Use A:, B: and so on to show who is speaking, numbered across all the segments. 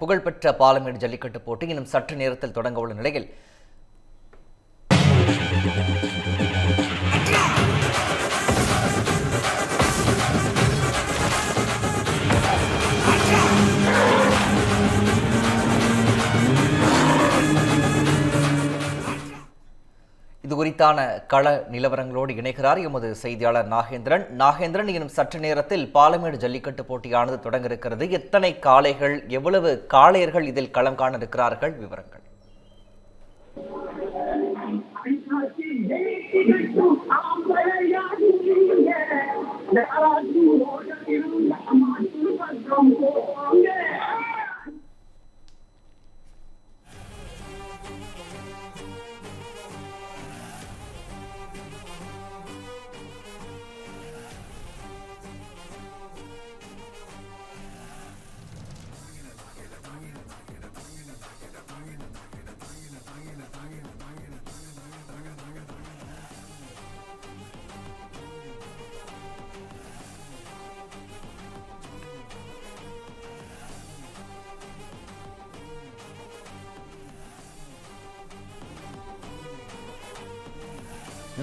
A: புகழ்பெற்ற பாலமேடு ஜல்லிக்கட்டு போட்டி இன்னும் சற்று நேரத்தில் தொடங்க உள்ள நிலையில் இது குறித்தான கள நிலவரங்களோடு இணைகிறார் எமது செய்தியாளர் நாகேந்திரன். இன்னும் சற்று நேரத்தில் பாலமேடு ஜல்லிக்கட்டு போட்டியானது தொடங்க இருக்கிறது. எத்தனை காளைகள், எவ்வளவு காளையர்கள் இதில் களம் காண இருக்கிறார்கள்? விவரங்கள்.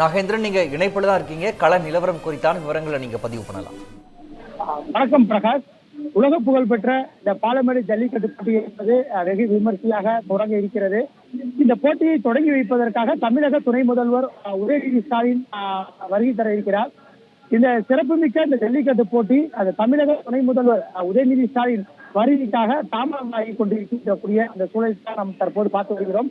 A: நாகேந்திரன், நீங்க இணைப்புல தான் இருக்கீங்க. கள நிலவரம் குறித்தான விவரங்களை நீங்க பதிவு பண்ணலாம்.
B: வணக்கம் பிரகாஷ். உலக புகழ்பெற்ற இந்த பாலமேடு ஜல்லிக்கட்டு போட்டி என்பது வெகு விமர்சையாக தொடங்க இருக்கிறது. இந்த போட்டியை தொடங்கி வைப்பதற்காக தமிழக துணை முதல்வர் உதயநிதி ஸ்டாலின் வருகை தர இருக்கிறார். இந்த சிறப்புமிக்க இந்த ஜல்லிக்கட்டு போட்டி அந்த தமிழக துணை முதல்வர் உதயநிதி ஸ்டாலின் வருகைக்காக தாமதமாகி கொண்டிருக்கக்கூடிய அந்த சூழலை தான் நாம் தற்போது பார்த்து வருகிறோம்.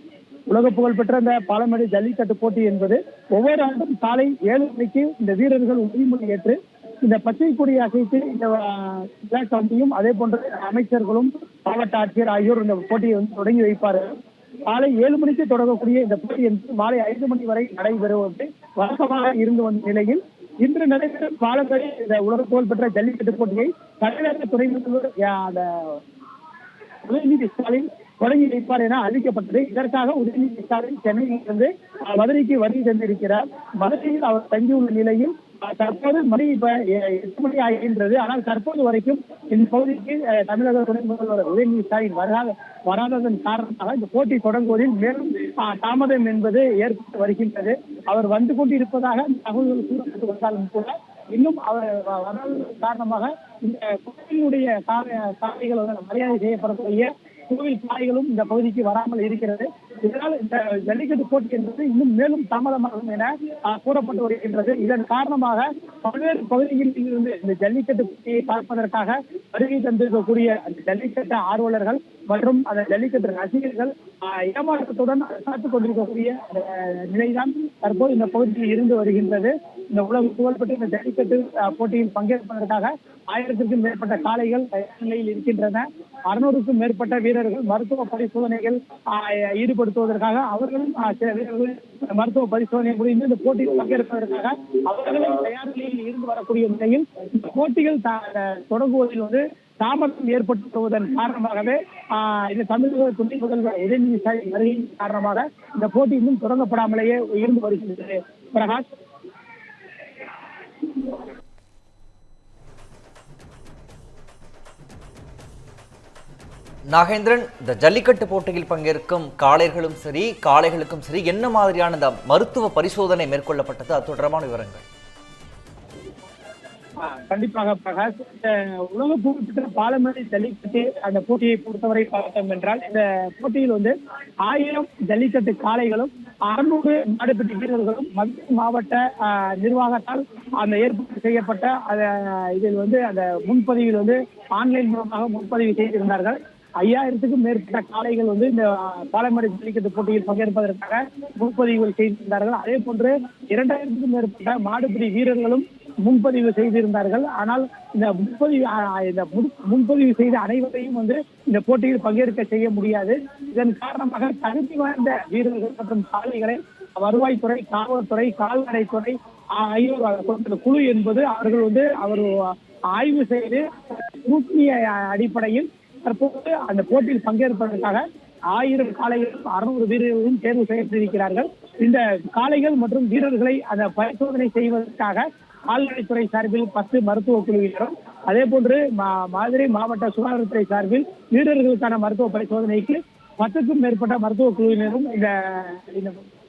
B: உலக புகழ்பெற்ற இந்த பாலமேடு ஜல்லிக்கட்டு போட்டி என்பது ஒவ்வொரு ஆண்டும் காலை 7 மணிக்கு இந்த வீரர்கள் உறுதிமொழி ஏற்று இந்த பச்சை கொடி அசைத்து இந்த விழா கமிட்டியும் அதே போன்ற அமைச்சர்களும் மாவட்ட ஆட்சியர் ஆகியோர் இந்த போட்டியை தொடங்கி வைப்பார்கள். காலை 7 மணிக்கு தொடங்கக்கூடிய இந்த போட்டி என்பது மாலை 5 மணி வரை நடைபெறுவது வழக்கமாக இருந்து வந்த நிலையில் இன்று நடைபெறும் பாலமேடு இந்த உலக புகழ்பெற்ற ஜல்லிக்கட்டு போட்டியை தமிழக துணை முதல்வர் உதயநிதி ஸ்டாலின் தொடங்கி வைப்பார் என அறிவிக்கப்பட்டது. இதற்காக உதயநிதி ஸ்டாலின் சென்னையிலிருந்து மதுரைக்கு வருகை தந்திருக்கிறார். மதுரையில் அவர் தங்கியுள்ள நிலையில் தற்போது மணி 8 மணி ஆகின்றது. ஆனால் தற்போது வரைக்கும் இந்த பகுதிக்கு தமிழக துணை முதல்வர் உதயநிதி ஸ்டாலின் வராததன் காரணமாக இந்த போட்டி தொடங்குவதில் மேலும் தாமதம் என்பது ஏற்பட்டு வருகின்றது. அவர் வந்து கொண்டிருப்பதாக தகவல்கள் கூறப்பட்டு வந்தாலும் கூட இன்னும் அவர் வராததன் காரணமாக இந்த கோவிலுடைய சாலைகள் மரியாதை செய்யப்படக்கூடிய கோவில் காய்களும் இந்த பகுதிக்கு வராமல் இருக்கிறது. இதனால் இந்த ஜல்லிக்கட்டு போட்டி என்பது இன்னும் மேலும் தாமதமாகும் என கூறப்பட்டு வருகின்றது. இதன் காரணமாக பல்வேறு பகுதிகளில் இருந்து இந்த ஜல்லிக்கட்டு போட்டியை பார்ப்பதற்காக வருகை தந்திருக்கக்கூடிய அந்த ஜல்லிக்கட்டு ஆர்வலர்கள் மற்றும் அந்த ஜல்லிக்கட்டு ரசிகர்கள் ஏமாற்றத்துடன் காத்துக் கொண்டிருக்கக்கூடிய நிலைதான் தற்போது இந்த பகுதியில் இருந்து வருகின்றது. இந்த உலக புகழ்பெற்ற இந்த ஜல்லிக்கட்டு போட்டியில் பங்கேற்பதற்காக 1000க்கும் மேற்பட்ட காளைகள் நிலையில் இருக்கின்றன. 600க்கும் மேற்பட்ட வீரர்கள் மருத்துவ பரிசோதனைகள் ஈடுபடுத்துவதற்காக அவர்களும் சில வீரர்கள் மருத்துவ பரிசோதனை முடிந்து இந்த போட்டியில் பங்கேற்பதற்காக அவர்களும் தயார் நிலையில் இருந்து வரக்கூடிய நிலையில் இந்த போட்டிகள் தொடங்குவதில் தாமதம் ஏற்பட்டுவதன் காரணமாகவே இந்த தமிழக துணை முதல்வர் உதயநிதி ஸ்டாலின் வருகையின் காரணமாக இந்த போட்டி இன்னும் தொடங்கப்படாமலேயே இருந்து வருகின்றது. பிரகாஷ்.
A: நாகேந்திரன், இந்த ஜல்லிக்கட்டு போட்டியில் பங்கேற்கும் காளைகளுக்கும் சரி என்ன மாதிரியான இந்த மருத்துவ பரிசோதனை மேற்கொள்ளப்பட்டது? அது தொடர்பான விவரங்கள்.
B: கண்டிப்பாக பிரகாஷ். உலக புகழ்பெற்ற பாலமேடு ஜல்லிக்கட்டு அந்த போட்டியை பொறுத்தவரை பார்த்தோம் என்றால் இந்த போட்டியில் 1000 ஜல்லிக்கட்டு காளைகளும் 600 மாடுபிடி வீரர்களும் மதுரை மாவட்ட நிர்வாகத்தால் அந்த ஏற்பாடு செய்யப்பட்ட இதில் அந்த முன்பதிவில் ஆன்லைன் மூலமாக முன்பதிவு செய்திருந்தார்கள். 5000க்கும் மேற்பட்ட காளைகள் இந்த பாலமேடு ஜல்லிக்கட்டு போட்டியில் பங்கேற்பதற்காக முன்பதிவு செய்திருந்தார்கள். அதே போன்று 2000க்கும் மேற்பட்ட மாடுபிடி வீரர்களும் முன்பதிவு செய்திருந்தார்கள். ஆனால் இந்த முன்பதிவு செய்த அனைவரையும் இந்த போட்டியில் பங்கேற்க செய்ய முடியாது. இதன் காரணமாக தகுதி வாய்ந்த வீரர்கள் மற்றும் காளைகளை வருவாய்த்துறை, காவல்துறை, கால்நடைத்துறை ஆகியோர் குழு என்பது அவர்கள் ஆய்வு செய்து அடிப்படையில் தற்போது அந்த போட்டியில் பங்கேற்பதற்காக 1000 காளைகளும் 600 வீரர்களும் தேர்வு செய்யப்பட்டிருக்கிறார்கள். இந்த காளைகள் மற்றும் வீரர்களை அந்த பரிசோதனை செய்வதற்காக கால்நடைத்துறை சார்பில் 10 மருத்துவ குழுவினரும், அதே போன்று மதுரை மாவட்ட சுகாதாரத்துறை சார்பில் வீரர்களுக்கான மருத்துவ பரிசோதனைக்கு 10க்கும் மேற்பட்ட மருத்துவ குழுவினரும் இந்த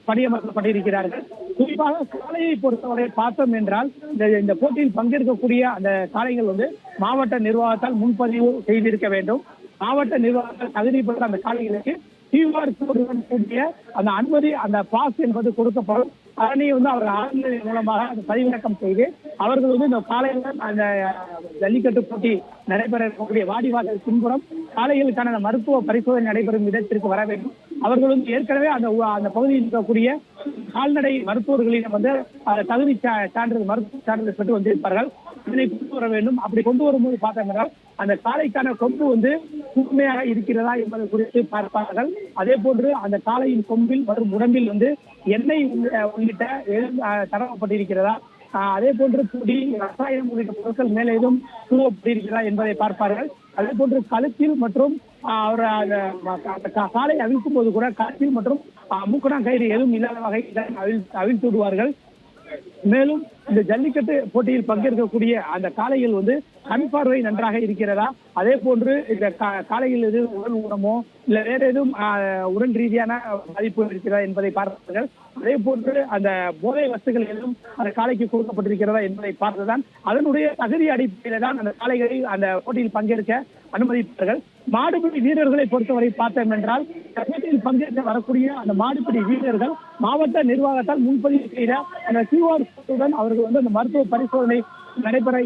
B: பணியமர்த்தப்பட்டிருக்கிறார்கள். குறிப்பாக காளையை பொறுத்தவரை பார்த்தோம் என்றால் இந்த போட்டியில் பங்கேற்கக்கூடிய அந்த காளைகள் மாவட்ட நிர்வாகத்தால் முன்பதிவு செய்திருக்க வேண்டும். மாவட்ட நிர்வாகத்தால் தகுதி பெற்ற அந்த காளைகளுக்கு QR கோடுடன் கூடிய அந்த அனுமதி, அந்த பாஸ் என்பது கொடுக்கப்படும். அதனை அவர்கள் ஆன்லைன் மூலமாக அந்த பதிவிறக்கம் செய்து அவர்கள் இந்த காளைகள் அந்த ஜல்லிக்கட்டு போட்டி நடைபெற இருக்கக்கூடிய வாடிவாசல் பின்புறம் காளைகளுக்கான மருத்துவ பரிசோதனை நடைபெறும் இடத்திற்கு வர வேண்டும். அவர்கள் ஏற்கனவே அந்த பகுதியில் இருக்கக்கூடிய கால்நடை மருத்துவர்களிடம் தகுதி சான்றிதழ், மருத்துவ சான்றிதழ் பெற்று வந்திருப்பார்கள். இதனை கொண்டு வர வேண்டும். அப்படி கொண்டு வரும்போது பார்த்தோம்னா அந்த காளைக்கான கொம்பு கூர்மையாக இருக்கிறதா என்பது குறித்து பார்ப்பார்கள். அதே போன்று அந்த காளையின் கொம்பில் மற்றும் உடம்பில் எண்ணெய் உள்ளிட்ட தடவப்பட்டிருக்கிறதா, அதே போன்று பொடி, ரசாயனம் உள்ளிட்ட பொருட்கள் மேலே எதுவும் தூவப்பட்டிருக்கிறதா என்பதை பார்ப்பார்கள். அதே போன்று கழுத்தில் மற்றும் காலை அவிழ்க்கும் போது கூட கழுத்தில் மற்றும் மூக்கணாங்கயிறு எதுவும் இல்லாத வகை அவிழ்த்து விடுவார்கள். மேலும் இந்த ஜல்லிக்கட்டு போட்டியில் பங்கேற்கக்கூடிய அந்த காளைகள் கண் பார்வை நன்றாக இருக்கிறதா, அதே போன்று இந்த காளையில் எதுவும் உடல் ஊனமோ இல்ல வேற எதுவும் உடல் ரீதியான பாதிப்பு இருக்கிறதா என்பதை பார்ப்பார்கள். அதே போன்று அந்த போதை வஸ்துகள் எதுவும் அந்த காளைக்கு கொடுக்கப்பட்டிருக்கிறதா என்பதை பார்த்துதான் அதனுடைய தகுதி அடிப்படையில தான் அந்த காளைகளை அந்த போட்டியில் பங்கேற்க அனுமதிப்பார்கள். மாடுபிடி வீரர்களை பொறுத்தவரை பார்த்தோம் என்றால் போட்டியில் பங்கேற்க வரக்கூடிய அந்த மாடுபிடி வீரர்கள் மாவட்ட நிர்வாகத்தால் முன்பதிவு செய்த அந்த QR கோடுடன் அவர்கள் அந்த மருத்துவ பரிசோதனை நடைபெற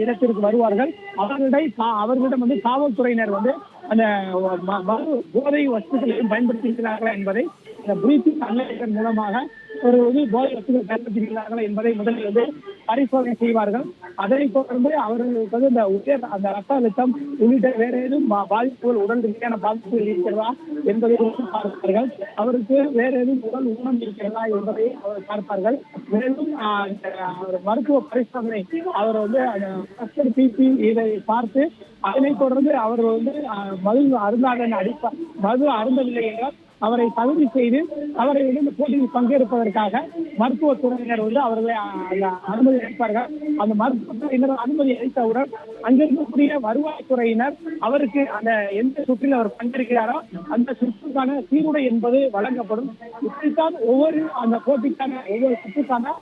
B: இடத்திற்கு வருவார்கள். அவர்களிடம் காவல்துறையினர் அந்த போதை வஸ்துகளையும் பயன்படுத்தியிருக்கிறார்களா என்பதை பிரீத்திங் அனலைசர் மூலமாக ஒரு போதை வஸ்துகள் பயன்படுத்தியிருக்கிறார்களா என்பதை முதலில் பரிசோதனை செய்வார்கள். அதனை தொடர்ந்து அவர்களுக்கு இந்த உயர் அந்த ரத்த அழுத்தம் உள்ளிட்ட வேற ஏதும் பாதிப்புகள், உடல் ரீதியான பாதிப்புகள் இருக்கிறதா என்பதை பார்ப்பார்கள். அவருக்கு வேற ஏதும் உடல் ஊனம் இருக்கிறதா என்பதை அவர் பார்ப்பார்கள். மேலும் மருத்துவ பரிசோதனை அவர் பிபி இதை பார்த்து அதனைத் தொடர்ந்து அவர் மது அருந்தவில்லை என்றால் அவரை தகுதி செய்து அவரை இந்த போட்டியில் பங்கேற்பதற்காக மருத்துவத்துறையினர் அவர்களை அனுமதி அளிப்பார்கள். அந்த மருத்துவத்துறையினர் அனுமதி அளித்தவுடன் அங்கிருக்கக்கூடிய வருவாய்த்துறையினர் அவருக்கு அந்த எந்த சுற்றில் அவர் பங்கேற்கிறாரோ அந்த சுற்றுக்கான சீருடை என்பது வழங்கப்படும். இப்படித்தான் ஒவ்வொரு அந்த போட்டிக்கான ஒவ்வொரு சுற்றுக்கான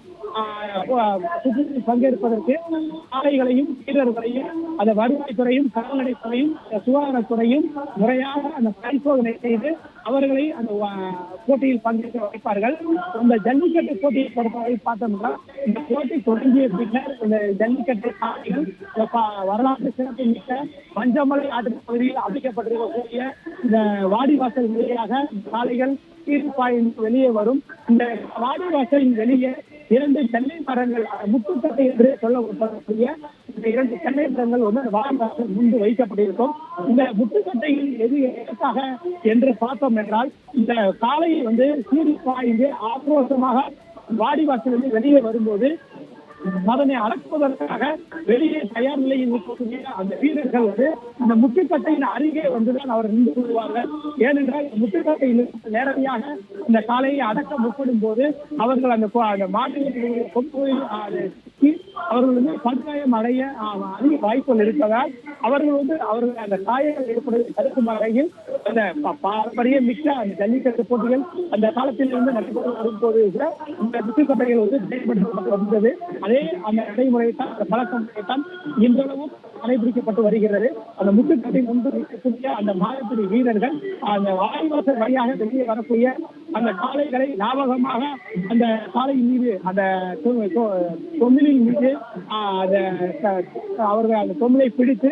B: சுற்றுத்தில் பங்கேற்பதற்கு ஆலைகளையும் வீரர்களையும் அந்த வருவாய்த்துறையும் கால்நடைத்துறையும் சுகாதாரத்துறையும் முறையாக அந்த பரிசோதனை செய்து அவர்களை அந்த போட்டியில் பங்கேற்க வைப்பார்கள். இந்த ஜல்லிக்கட்டு போட்டியை பொறுத்தவரை பார்த்தோம்னா இந்த போட்டி தொடங்கிய பின்னர் இந்த ஜல்லிக்கட்டு காளைகள் வரலாற்று சிறப்பு மிக்க மஞ்சமலை ஆற்று பகுதியில் அமைக்கப்பட்டிருக்கக்கூடிய இந்த வாடிவாசல் வழியாக காளைகள் தீர்ப்பாய்ந்து வெளியே வரும். இந்த வாடிவாசலின் வெளியே 2 தென்னை மரங்கள், முட்டுக்கட்டை என்று சொல்லப்படக்கூடிய இந்த 2 தென்னை மரங்கள் வாடிவாசல் முன்பு வைக்கப்பட்டிருக்கும். இந்த முட்டுக்கட்டையில் எது எதற்காக என்று பார்த்தோம் என்றால் இந்த காளையை சீர்பாய்ந்து ஆக்ரோஷமாக வாடிவாசலில் வெளியே வரும்போது அதனை அடக்குவதற்காக வெளியே தயார் நிலையில் இருக்கக்கூடிய அந்த வீரர்கள் அந்த முட்டுக்கட்டையின் அருகே வந்துதான் அவர் நின்று கொள்வார்கள். ஏனென்றால் முட்டுக்கட்டையில் நேரடியாக அந்த காளையை அடக்க முற்படும் போது அவர்கள் அந்த மாட்டினுடைய கொம்புகளில் அவர்கள் படுகாயம் அடைய அதிக வாய்ப்புகள் இருப்பதால் அவர்கள் அந்த காயங்கள் ஏற்படுவதை தடுக்கும் வகையில் அந்த பாரம்பரிய மிக்க அந்த ஜல்லிக்கட்டு போட்டிகள் அந்த காலத்தில் நடைபெற்று வரும்போது கூட இந்த முட்டுக்கட்டைகள் செயல்படுத்தப்பட்டு வந்தது. அதே அந்த நடைமுறையைத்தான், அந்த பழக்க முறையைத்தான் இன்றளவும் கடைபிடிக்கப்பட்டு வருகிறது. அந்த முட்டுக்கட்டை முன்பு இருக்கக்கூடிய அந்த மாடுபிடி வீரர்கள் அந்த வாடிவாசல் வழியாக வெளியே வரக்கூடிய அந்த காளைகளை ஞாபகமாக அந்த காளையின் மீது அந்த தொழிலின் மீது அவர்கள் அந்த தொழிலை பிடித்து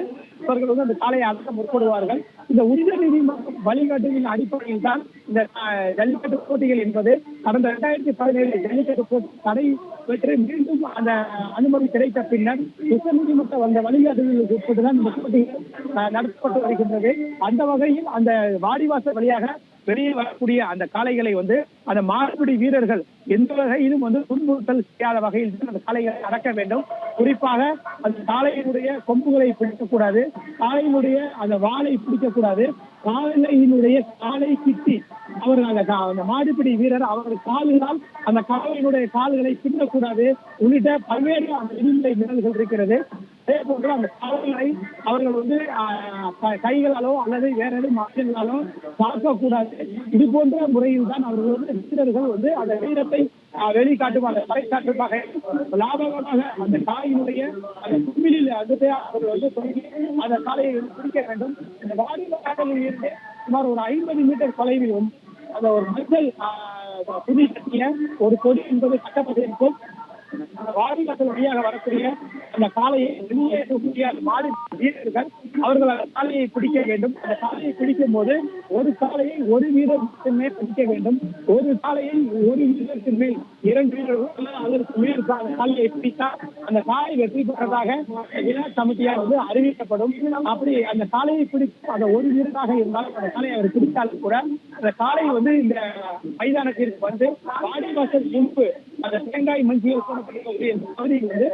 B: அவர்கள் அந்த காளையை அடக்க முற்படுவார்கள். இந்த உச்ச நீதிமன்றம் வழிகாட்டுதலின் அடிப்படையில் தான் இந்த ஜல்லிக்கட்டு போட்டிகள் என்பது கடந்த 2017 ஜல்லிக்கட்டு போட்டி தடை பெற்று மீண்டும் அந்த அனுமதி கிடைத்த பின்னர் உச்ச நீதிமன்றம் அந்த வழிகாட்டுதலுக்கு உட்பட்டுதான் இந்த போட்டிகள் நடத்தப்பட்டு வருகின்றது. அந்த வகையில் அந்த வாடிவாசல் வழியாக வெளியே வரக்கூடிய அந்த காளைகளை வந்து அந்த மாடுபிடி வீரர்கள் எந்த வகையிலும் வந்து துன்புறுத்தல் செய்யாத வகையில் அந்த காளைகளை அடக்க வேண்டும். குறிப்பாக அந்த காளையினுடைய கொம்புகளை பிடிக்கக்கூடாது, காளையினுடைய அந்த வாளை பிடிக்கக்கூடாது, காளையினுடைய காலை கிட்டி அவர்கள் அந்த மாடுபிடி வீரர் அவர்கள் கால்களால் அந்த காளையினுடைய கால்களை பின்னக்கூடாது உள்ளிட்ட பல்வேறு அந்த விதிமுறை மீறல்கள் இருக்கிறது. அதே போன்று அந்த காளைகளை அவர்கள் வந்து கைகளாலோ அல்லது வேற எதுவும் மாற்றங்களாலோ பார்க்கக்கூடாது. இது போன்ற முறையில் தான் அவர்கள் வந்து வீரர்கள் வந்து அந்த வீரத்தை வெளிக்காட்டுவாங்க, பறைக்காட்டுவாங்க. லாபகமாக அந்த காயினுடைய அந்த கும்பிலில் வந்து அவர்கள் வந்து தொடங்கி அந்த காளையை பிடிக்க வேண்டும். இந்த வாடிவாசலில் இருந்து சுமார் ஒரு 50 மீட்டர் தொலைவில் வந்து அந்த ஒரு மஞ்சள் துணி கட்டிய ஒரு கொடி என்பது கட்டப்பட்டிருக்கும். அந்த வாடிவாசல் வழியாக வரக்கூடிய அந்த காளையை வெளியேற்றக்கூடிய மாடு வீரர்கள் அவர்கள் அந்த காளையை பிடிக்க வேண்டும். அந்த காளையை பிடிக்கும் போது ஒரு காளையை ஒரு வீரர் மட்டுமே பிடிக்க வேண்டும். ஒரு காளையை ஒரு வீரருக்கு மேல் 2 வீரர்கள் அதற்கு மேல் அந்த காளையை பிடித்தால் அந்த காளை வெற்றி பெற்றதாக விளையாட்டு கமிட்டியால் வந்து அறிவிக்கப்படும். அப்படி அந்த காளையை பிடிக்கும் அந்த ஒரு வீரராக இருந்தாலும் அந்த காளையை அவர் பிடித்தாலும் கூட அந்த காளை வந்து இந்த மைதானத்திற்கு வந்து வாடிவாசல் முன்பு அந்த தேங்காய் மஞ்சியில் போடப்பட்டிருக்கக்கூடிய இந்த பகுதியில் வந்து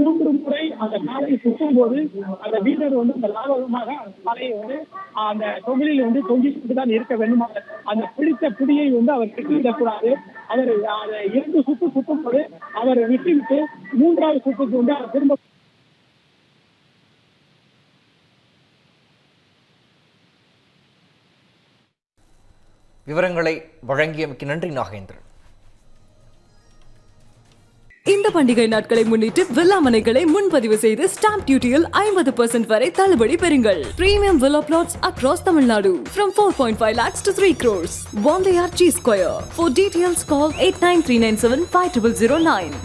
B: 3 முறை அந்த காளையை சுற்றும் போது அந்த வீரர் வந்து அந்த லாபகமாக அந்த காளையை வந்து அந்த தொழிலில் வந்து தொங்கிட்டு தான் இருக்க வேண்டும். அந்த பிடித்த பிடியை வந்து அவர் விட்டுவிடக்கூடாது. அவர் 2 சுற்று சுற்றும் போது அவர் விட்டுவிட்டு 3வது சுற்றுக்கு வந்து அவர் திரும்ப
A: விவரங்களை வழங்கியமைக்கு நன்றி நாகேந்திரன்.
C: இந்த பண்டிகை நாட்களை முன்னிட்டு வில்லா மனைகளை முன்பதிவு செய்து ஸ்டாம்ப் டியூட்டியில் 50% வரை தள்ளுபடி பெறுங்கள். Premium villa plots across Tamil Nadu from 4.5 lakhs to 3 crores. Wandeyar G Square. For details call 8939750009.